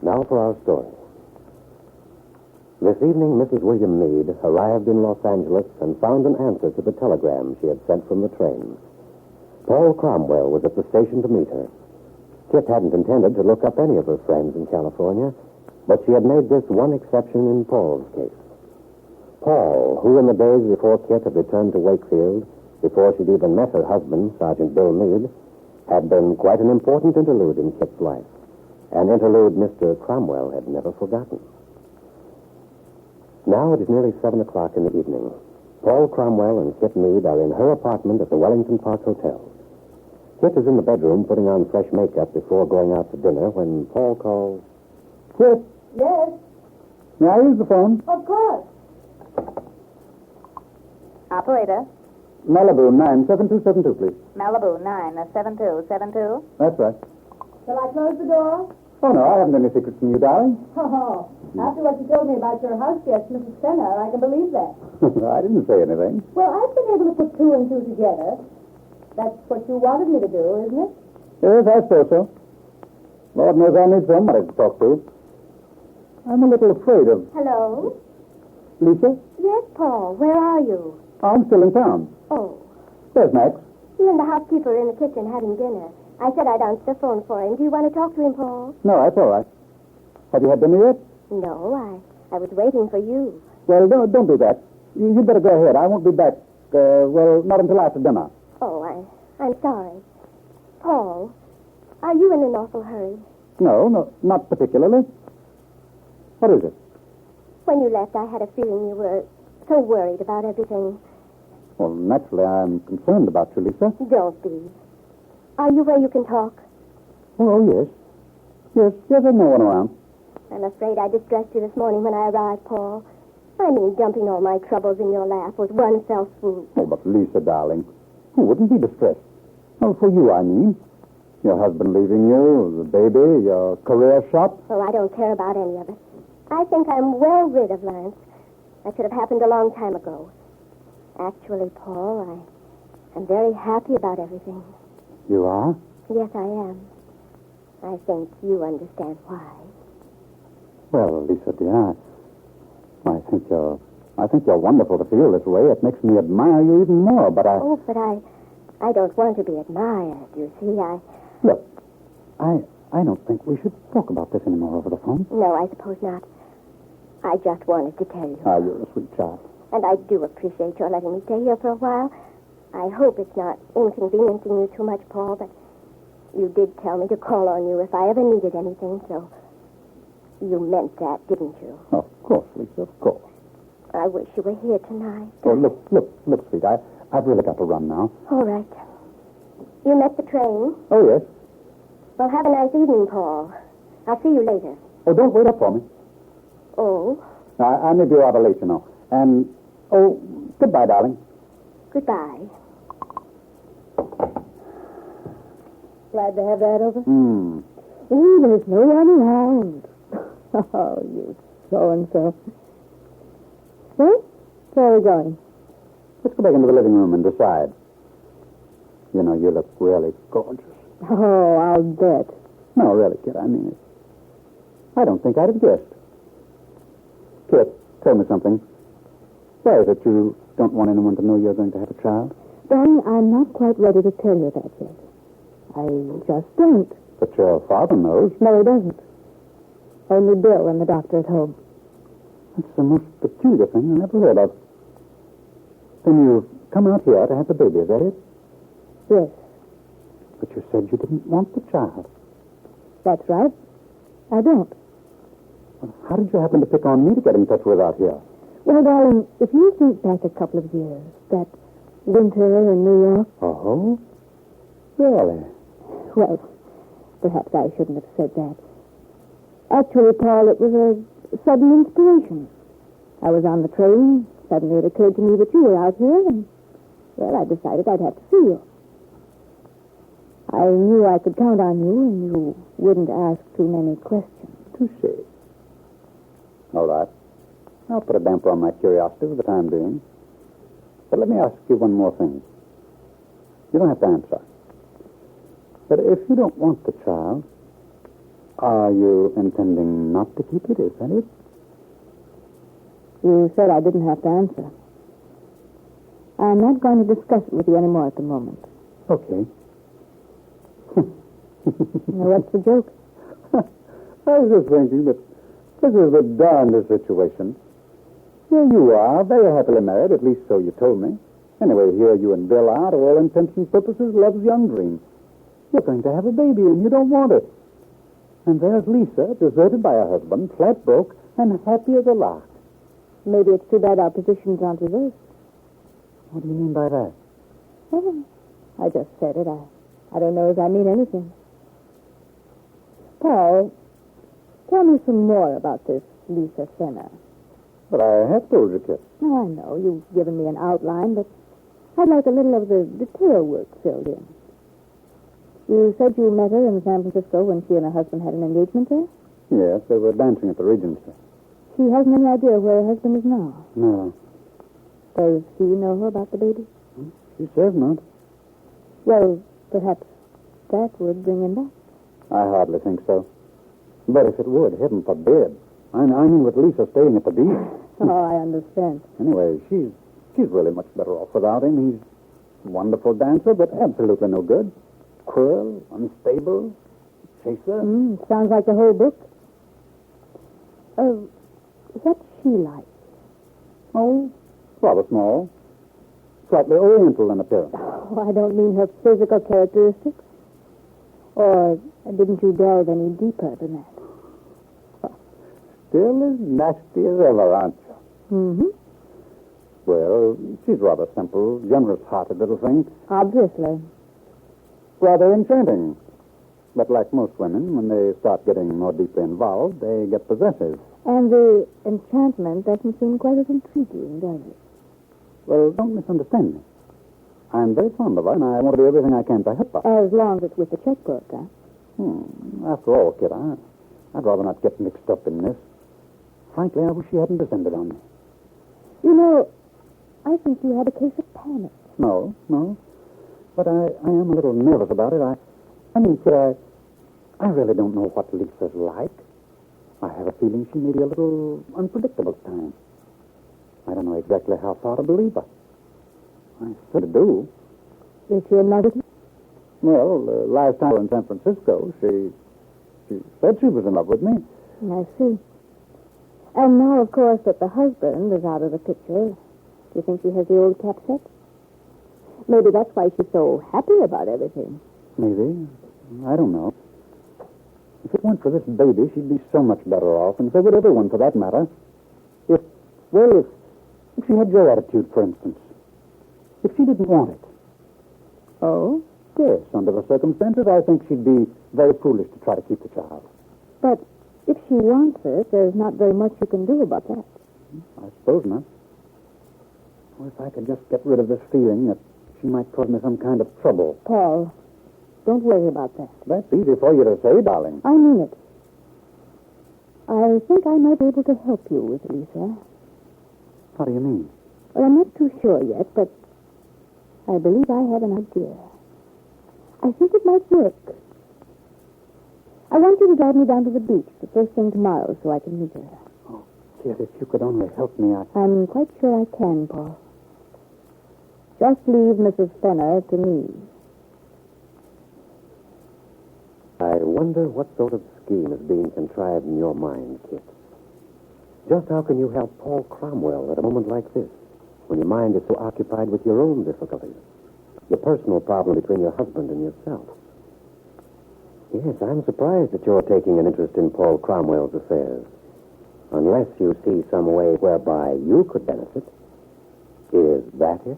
Now for our story. This evening, Mrs. William Meade arrived in Los Angeles and found an answer to the telegram she had sent from the train. Paul Cromwell was at the station to meet her. Kit hadn't intended to look up any of her friends in California, but she had made this one exception in Paul's case. Paul, who in the days before Kit had returned to Wakefield, before she'd even met her husband, Sergeant Bill Meade, had been quite an important interlude in Kit's life, an interlude Mr. Cromwell had never forgotten. Now it is nearly 7 o'clock in the evening. Paul Cromwell and Kit Meade are in her apartment at the Wellington Park Hotel. Kit is in the bedroom putting on fresh makeup before going out to dinner when Paul calls. Kit, Yes, may I use the phone? of course. Operator, Malibu 97272, please. Malibu 97272. That's right. Shall I close the door? Oh, no, I haven't any secrets from you, darling. Oh, after what you told me about your house guest, Mrs. Fenner, I can believe that. I didn't say anything. Well, I've been able to put two and two together. That's what you wanted me to do, isn't it? Yes, I suppose so. Lord knows I need somebody to talk to. I'm a little afraid of... Hello? Lisa? Yes, Paul. Where are you? I'm still in town. Oh. Where's Max? He and the housekeeper are in the kitchen having dinner. I said I'd answer the phone for him. Do you want to talk to him, Paul? No, that's all right. Have you had dinner yet? No, I was waiting for you. Well, don't do that. You'd better go ahead. I won't be back, not until after dinner. Oh, I'm sorry. Paul, are you in an awful hurry? No, not particularly. What is it? When you left, I had a feeling you were so worried about everything. Well, naturally, I'm concerned about you, Lisa. Don't be. Are you where you can talk? Oh, yes. Yes, there's no one around. I'm afraid I distressed you this morning when I arrived, Paul. I mean, dumping all my troubles in your lap was one fell swoop. Oh, but Lisa, darling, who wouldn't be distressed? Oh, for you, I mean. Your husband leaving you, the baby, your career shop. Oh, I don't care about any of it. I think I'm well rid of Lance. That should have happened a long time ago. Actually, Paul, I'm very happy about everything. You are? Yes, I am. I think you understand why. Well, Lisa, dear, I think you're wonderful to feel this way. It makes me admire you even more, but I... Oh, but I don't want to be admired, you see. Look, I don't think we should talk about this anymore over the phone. No, I suppose not. I just wanted to tell you. Ah, you're a sweet child. And I do appreciate your letting me stay here for a while. I hope it's not inconveniencing you too much, Paul, but you did tell me to call on you if I ever needed anything, so you meant that, didn't you? Of course, Lisa, of course. I wish you were here tonight. Oh, look, sweet, I've really got to run now. All right. You met the train? Oh, yes. Well, have a nice evening, Paul. I'll see you later. Oh, don't wait up for me. Oh? I may be rather late, you know. And, goodbye, darling. Goodbye. Glad to have that over? Ooh, there's no one around. Oh, you so-and-so. Well, where are we going? Let's go back into the living room and decide. You know, you look really gorgeous. Oh, I'll bet. No, really, kid, I mean it. I don't think I'd have guessed. Kit, tell me something. Why is it you don't want anyone to know you're going to have a child? Then I'm not quite ready to tell you that yet. I just don't. But your father knows. No, he doesn't. Only Bill and the doctor at home. That's the most peculiar thing I ever heard of. Then you've come out here to have the baby, is that it? Yes, But you said you didn't want the child. that's right. I don't. Well, how did you happen to pick on me to get in touch with out here? Well, darling, if you think back a couple of years, that winter in New York... Oh? Really? Well, perhaps I shouldn't have said that. Actually, Paul, it was a sudden inspiration. I was on the train. Suddenly it occurred to me that you were out here, and, well, I decided I'd have to see you. I knew I could count on you, and you wouldn't ask too many questions. Touché. All right. I'll put a damper on my curiosity for the time being. But let me ask you one more thing. You don't have to answer. But if you don't want the child, Are you intending not to keep it? Is that it? You said I didn't have to answer. I'm not going to discuss it with you anymore at the moment. Okay. Now, what's the joke? I was just thinking that this is the darndest situation. Here you are, very happily married, at least so you told me. Anyway, here you and Bill are, to all intents and purposes, love's young dream. You're going to have a baby, and you don't want it. And there's Lisa, deserted by her husband, flat broke, and happy as a lark. Maybe it's too bad our positions aren't reversed. What do you mean by that? Well, I just said it. I don't know as I mean anything. Paul, tell me some more about this Lisa Fenner. But I have told you, Kit. Oh, I know. You've given me an outline, but I'd like a little of the detail work filled in. You said you met her in San Francisco when she and her husband had an engagement there? Yes, they were dancing at the Regency. She hasn't any idea where her husband is now. No. Does he know her about the baby? She says not. Well, perhaps that would bring him back. I hardly think so. But if it would, heaven forbid. I mean with Lisa staying at the beach. Oh, I understand. Anyway, she's really much better off without him. He's a wonderful dancer, but absolutely no good. Cruel, unstable, chaser. Sounds like the whole book. What's she like? Oh, rather small. Slightly oriental in appearance. Oh, I don't mean her physical characteristics. Or didn't you delve any deeper than that? Still as nasty as ever, aren't you? Mm-hmm. Well, she's rather simple, generous-hearted little thing. Obviously. Rather enchanting. But like most women, when they start getting more deeply involved, they get possessive. And the enchantment doesn't seem quite as intriguing, does it? Well, don't misunderstand me. I'm very fond of her, and I want to do everything I can to help her. As long as it's with the checkbook, huh? After all, Kid, I'd rather not get mixed up in this. Frankly, I wish she hadn't descended on me. You know, I think you had a case of panic. No. But I am a little nervous about it. I mean, Kid, I really don't know what Lisa's like. I have a feeling she may be a little unpredictable at times. I don't know exactly how far to believe her. I sort of do. Is she in love with you? Well, last time in San Francisco, she said she was in love with me. I see. And now, of course, that the husband is out of the picture, do you think she has the old cap set? Maybe that's why she's so happy about everything. Maybe. I don't know. If it weren't for this baby, she'd be so much better off, and so would everyone, for that matter. If she had your attitude, for instance. If she didn't want it. Oh? Yes, under the circumstances, I think she'd be very foolish to try to keep the child. But if she wants it, there's not very much you can do about that. I suppose not. Or if I could just get rid of this feeling that she might cause me some kind of trouble. Paul, don't worry about that. That's easy for you to say, darling. I mean it. I think I might be able to help you with Lisa. What do you mean? Well, I'm not too sure yet, but I believe I have an idea. I think it might work. I want you to drive me down to the beach the first thing tomorrow so I can meet her. Oh, Kid, if you could only help me, I'm quite sure I can, Paul. Just leave Mrs. Fenner to me. I wonder what sort of scheme is being contrived in your mind, Kit. Just how can you help Paul Cromwell at a moment like this, when your mind is so occupied with your own difficulties, your personal problem between your husband and yourself? Yes, I'm surprised that you're taking an interest in Paul Cromwell's affairs, unless you see some way whereby you could benefit. Is that it?